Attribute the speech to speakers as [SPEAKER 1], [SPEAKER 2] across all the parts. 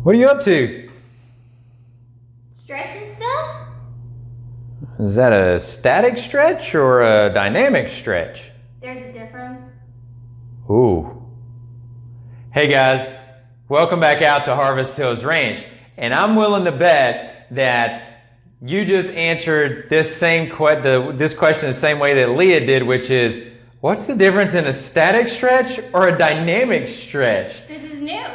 [SPEAKER 1] What are you up to?
[SPEAKER 2] Stretching stuff?
[SPEAKER 1] Is that a static stretch or a dynamic stretch?
[SPEAKER 2] There's a difference.
[SPEAKER 1] Ooh. Hey guys, welcome back out to Harvest Hills Ranch. And I'm willing to bet that you just answered this question the same way that Leah did, which is, what's the difference in a static stretch or a dynamic stretch?
[SPEAKER 2] This is new.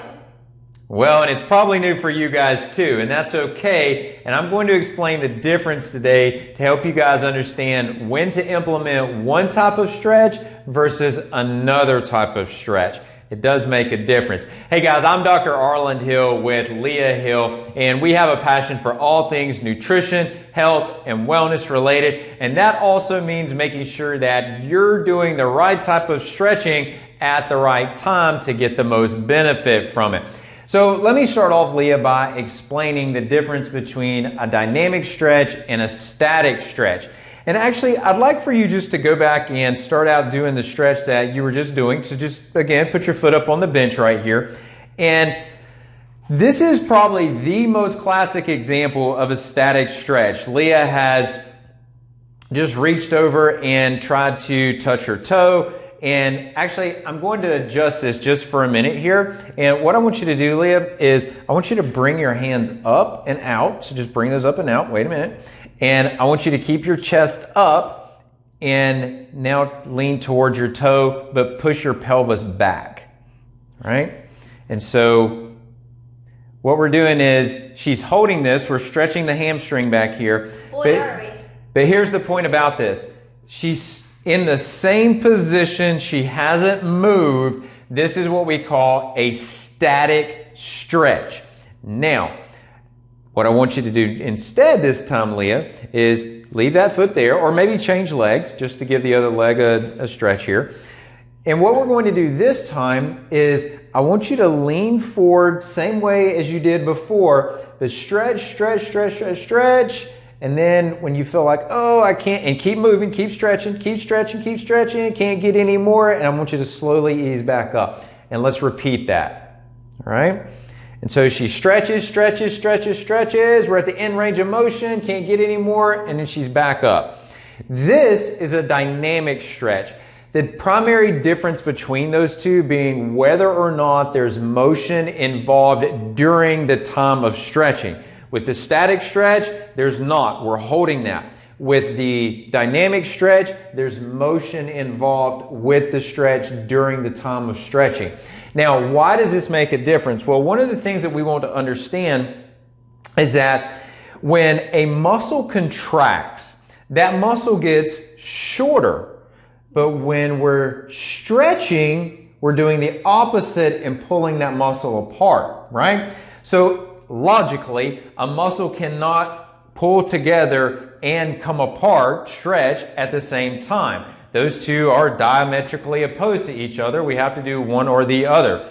[SPEAKER 1] Well, and it's probably new for you guys too, and that's okay. And I'm going to explain the difference today to help you guys understand when to implement one type of stretch versus another type of stretch. It does make a difference. Hey guys, I'm Dr. Arland Hill with Leah Hill, and we have a passion for all things nutrition, health, and wellness related. And that also means making sure that you're doing the right type of stretching at the right time to get the most benefit from it. So let me start off, Leah, by explaining the difference between a dynamic stretch and a static stretch. And actually, I'd like for you just to go back and start out doing the stretch that you were just doing. So just, again, put your foot up on the bench right here. And this is probably the most classic example of a static stretch. Leah has just reached over and tried to touch her toe. And actually, I'm going to adjust this just for a minute here. And what I want you to do, Leah, is I want you to bring your hands up and out. So just bring those up and out. Wait a minute. And I want you to keep your chest up and now lean towards your toe, but push your pelvis back. All right? And so what we're doing is she's holding this. We're stretching the hamstring back here.
[SPEAKER 2] Boy, are we.
[SPEAKER 1] But here's the point about this. She's in the same position. She hasn't moved. This is what we call a static stretch. Now, what I want you to do instead this time, Leah, is leave that foot there, or maybe change legs just to give the other leg a stretch here. And what we're going to do this time is I want you to lean forward, same way as you did before, but stretch, stretch, stretch, stretch, stretch. And then when you feel like, oh, I can't, and keep moving, keep stretching, can't get any more, and I want you to slowly ease back up. And let's repeat that, all right? And so she stretches, stretches, stretches, stretches. We're at the end range of motion, can't get any more, and then she's back up. This is a dynamic stretch. The primary difference between those two being whether or not there's motion involved during the time of stretching. With the static stretch, there's not. We're holding that. With the dynamic stretch, there's motion involved with the stretch during the time of stretching. Now, why does this make a difference? Well, one of the things that we want to understand is that when a muscle contracts, that muscle gets shorter. But when we're stretching, we're doing the opposite and pulling that muscle apart, right? So logically, a muscle cannot pull together and come apart, stretch, at the same time. Those two are diametrically opposed to each other. We have to do one or the other.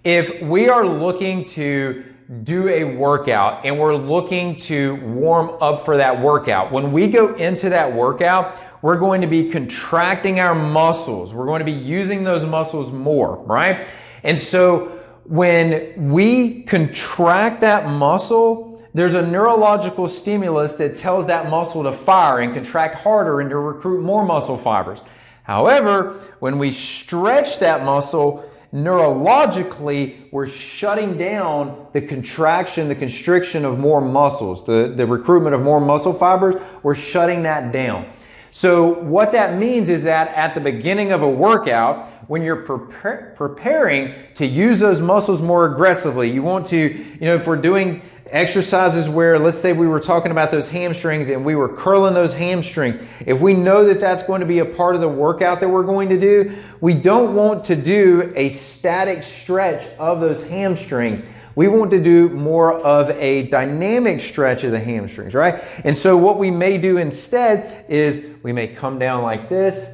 [SPEAKER 1] If we are looking to do a workout and we're looking to warm up for that workout, when we go into that workout, we're going to be contracting our muscles. We're going to be using those muscles more, right? And so when we contract that muscle, there's a neurological stimulus that tells that muscle to fire and contract harder and to recruit more muscle fibers. However, when we stretch that muscle, neurologically, we're shutting down the contraction, the constriction of more muscles, the recruitment of more muscle fibers. We're shutting that down. So what that means is that at the beginning of a workout, when you're preparing to use those muscles more aggressively, you want to, if we're doing exercises where, let's say we were talking about those hamstrings and we were curling those hamstrings, if we know that that's going to be a part of the workout that we're going to do, we don't want to do a static stretch of those hamstrings. We want to do more of a dynamic stretch of the hamstrings, right? And so what we may do instead is we may come down like this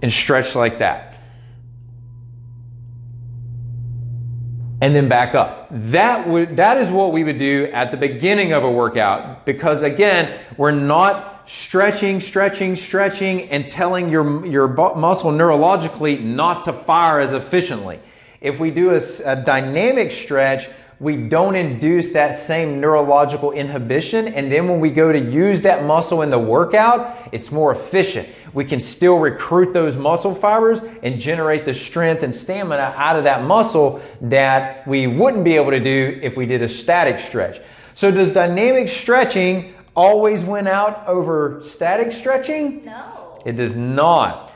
[SPEAKER 1] and stretch like that. And then back up. That is what we would do at the beginning of a workout, because again, we're not stretching, and telling your muscle neurologically not to fire as efficiently. If we do a dynamic stretch, we don't induce that same neurological inhibition, and then when we go to use that muscle in the workout, it's more efficient. We can still recruit those muscle fibers and generate the strength and stamina out of that muscle that we wouldn't be able to do if we did a static stretch. So does dynamic stretching always win out over static stretching?
[SPEAKER 2] No.
[SPEAKER 1] It does not.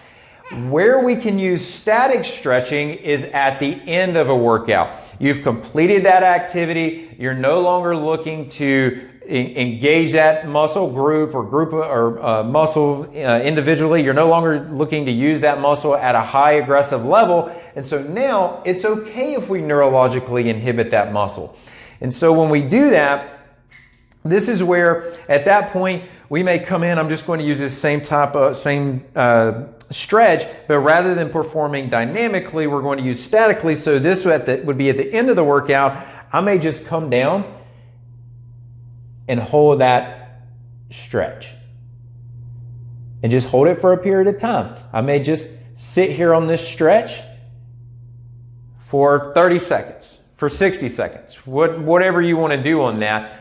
[SPEAKER 1] Where we can use static stretching is at the end of a workout. You've completed that activity. You're no longer looking to engage that muscle group or muscle individually. You're no longer looking to use that muscle at a high aggressive level. And so now it's okay if we neurologically inhibit that muscle. And so when we do that, this is where at that point we may come in. I'm just going to use this same stretch, but rather than performing dynamically, we're going to use statically. So this would be at the end of the workout. I may just come down and hold that stretch and just hold it for a period of time. I may just sit here on this stretch for 30 seconds, for 60 seconds, whatever you want to do on that.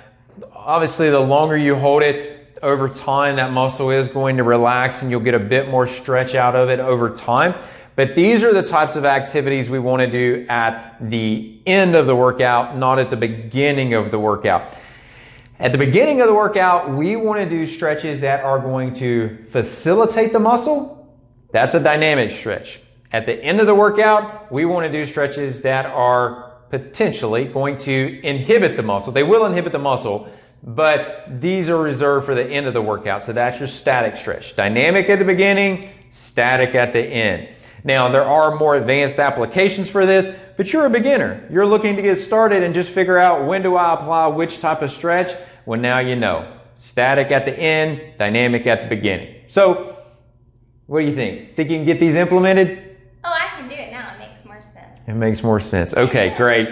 [SPEAKER 1] Obviously, the longer you hold it, over time, that muscle is going to relax and you'll get a bit more stretch out of it over time. But these are the types of activities we want to do at the end of the workout, not at the beginning of the workout. At the beginning of the workout, we want to do stretches that are going to facilitate the muscle. That's a dynamic stretch. At the end of the workout, we want to do stretches that are potentially going to inhibit the muscle. They will inhibit the muscle, but these are reserved for the end of the workout. So that's your static stretch. Dynamic at the beginning, static at the end. Now, there are more advanced applications for this, but you're a beginner. You're looking to get started and just figure out, when do I apply which type of stretch? Well, now you know. Static at the end, dynamic at the beginning. So, what do you think? Think you can get these implemented?
[SPEAKER 2] Oh, I can do it now. It makes more sense.
[SPEAKER 1] It makes more sense. Okay, great.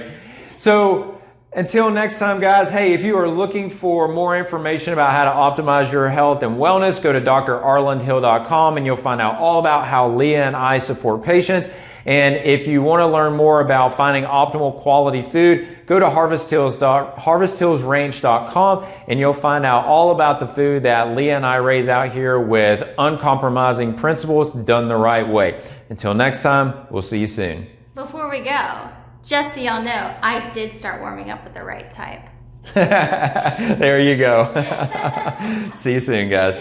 [SPEAKER 1] So, until next time, guys, hey, if you are looking for more information about how to optimize your health and wellness, go to drarlandhill.com and you'll find out all about how Leah and I support patients. And if you want to learn more about finding optimal quality food, go to harvesthillsranch.com and you'll find out all about the food that Leah and I raise out here with uncompromising principles done the right way. Until next time, we'll see you soon.
[SPEAKER 2] Before we go, just so y'all know, I did start warming up with the right type.
[SPEAKER 1] There you go. See you soon, guys.